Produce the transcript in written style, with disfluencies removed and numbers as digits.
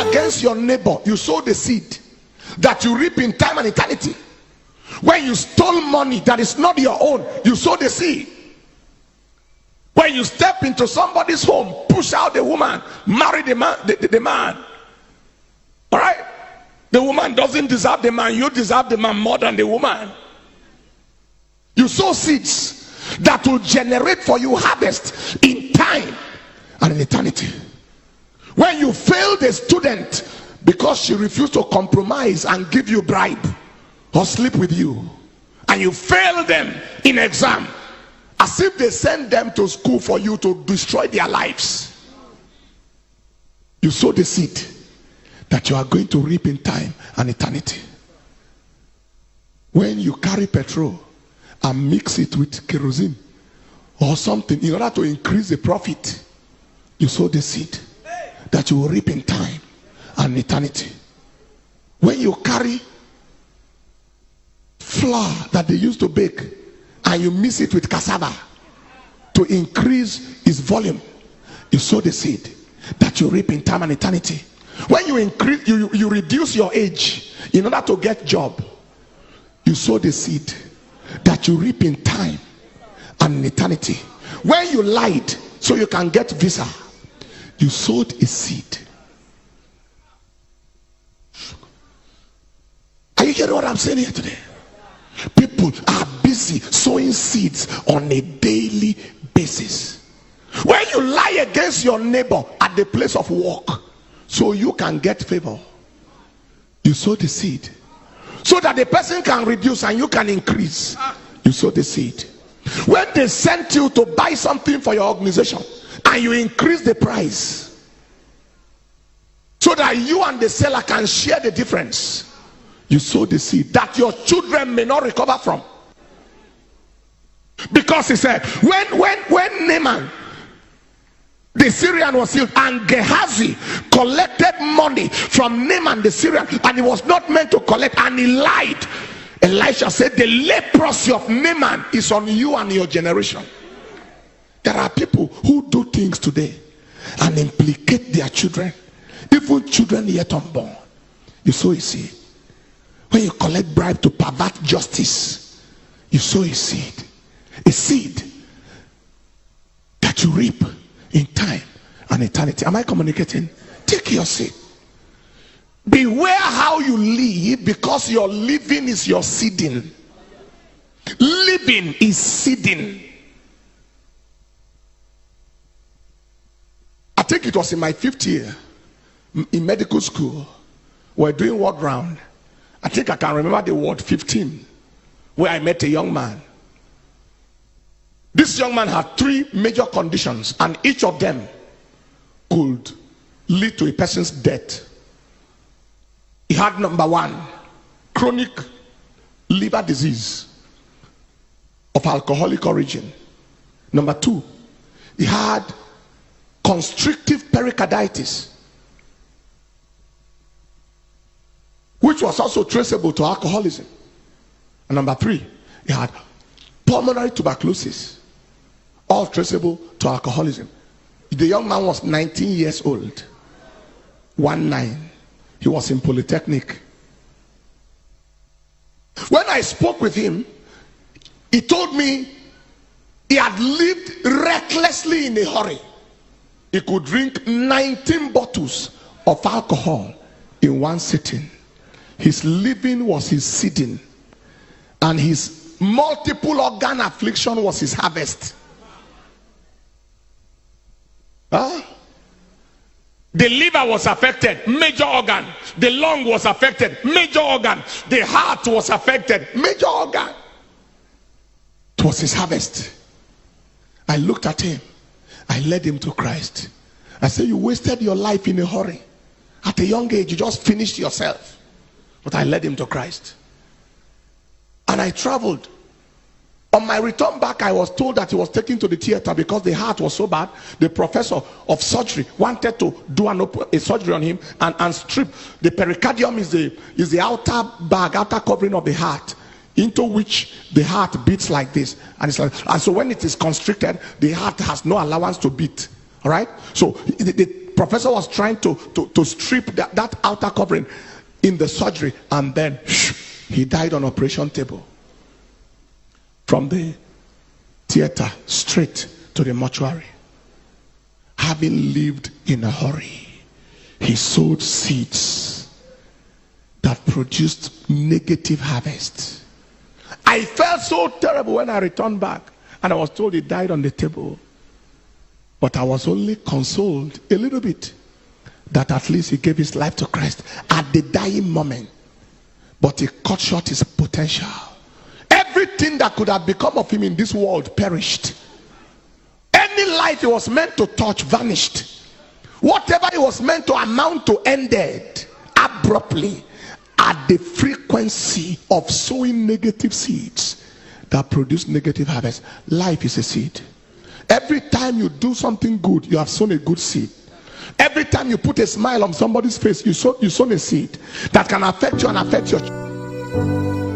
Against your neighbor, you sow the seed that you reap in time and eternity. When you stole money that is not your own, you sow the seed. When you step into somebody's home, push out the woman, marry the man, the man. All right? The woman doesn't deserve the man. You deserve the man more than the woman. You sow seeds that will generate for you harvest in time and in eternity. When you fail the student because she refused to compromise and give you bribe or sleep with you, and you fail them in exam, as if they send them to school for you to destroy their lives, you sow the seed that you are going to reap in time and eternity. When you carry petrol and mix it with kerosene or something in order to increase the profit, you sow the seed that you will reap in time and eternity. When you carry flour that they used to bake and you mix it with cassava to increase its volume, you sow the seed that you reap in time and eternity. When you increase, you reduce your age in order to get job, you sow the seed that you reap in time and in eternity. When you lied so you can get visa, you sowed a seed. Are you hearing what I'm saying here today? People are busy sowing seeds on a daily basis. When you lie against your neighbor at the place of work so you can get favor, you sow the seed so that the person can reduce and you can increase. You sow the seed. When they sent you to buy something for your organization and you increase the price so that you and the seller can share the difference, you sow the seed that your children may not recover from. Because he said, when Naaman the Syrian was healed and Gehazi collected money from Naaman the Syrian, and he was not meant to collect, and he lied, Elisha said, the leprosy of Naaman is on you and your generation. There are people who do things today and implicate their children, even children yet unborn. You sow a seed. When you collect bribe to pervert justice, you sow a seed. A seed that you reap in time and eternity. Am I communicating? Take your seed. Beware how you live, because your living is your seeding. Living is seeding. I think it was in my 5th year in medical school. We're doing word round. I think I can remember the word 15, where I met a young man. This young man had 3 major conditions, and each of them could lead to a person's death. He had number 1, chronic liver disease of alcoholic origin. Number 2, he had constrictive pericarditis, which was also traceable to alcoholism. And number 3, he had pulmonary tuberculosis, all traceable to alcoholism. The young man was 19 years old. 19. He was in Polytechnic. When I spoke with him, he told me he had lived recklessly in a hurry. He could drink 19 bottles of alcohol in one sitting. His living was his seeding, and his multiple organ affliction was his harvest. The liver was affected, major organ. The lung was affected, major organ. The heart was affected, major organ. It was his harvest. I looked at him. I led him to Christ. I said, you wasted your life in a hurry. At a young age, you just finished yourself. But I led him to Christ. And I traveled. On my return back, I was told that he was taken to the theater because the heart was so bad. The professor of surgery wanted to do a surgery on him and strip. The pericardium is the outer bag, outer covering of the heart. into which the heart beats like this, and it's like, and so when it is constricted, the heart has no allowance to beat. All right. So the professor was trying to strip that outer covering in the surgery, and then he died on operation table. From the theater straight to the mortuary. Having lived in a hurry, he sowed seeds that produced negative harvest. I felt so terrible when I returned back and I was told he died on the table. But I was only consoled a little bit that at least he gave his life to Christ at the dying moment. But he cut short his potential. Everything that could have become of him in this world perished. Any life he was meant to touch vanished. Whatever he was meant to amount to ended abruptly at the frequency of sowing negative seeds that produce negative harvest. Life is a seed. Every time you do something good, you have sown a good seed. Every time you put a smile on somebody's face, you sown a seed that can affect you and affect your children.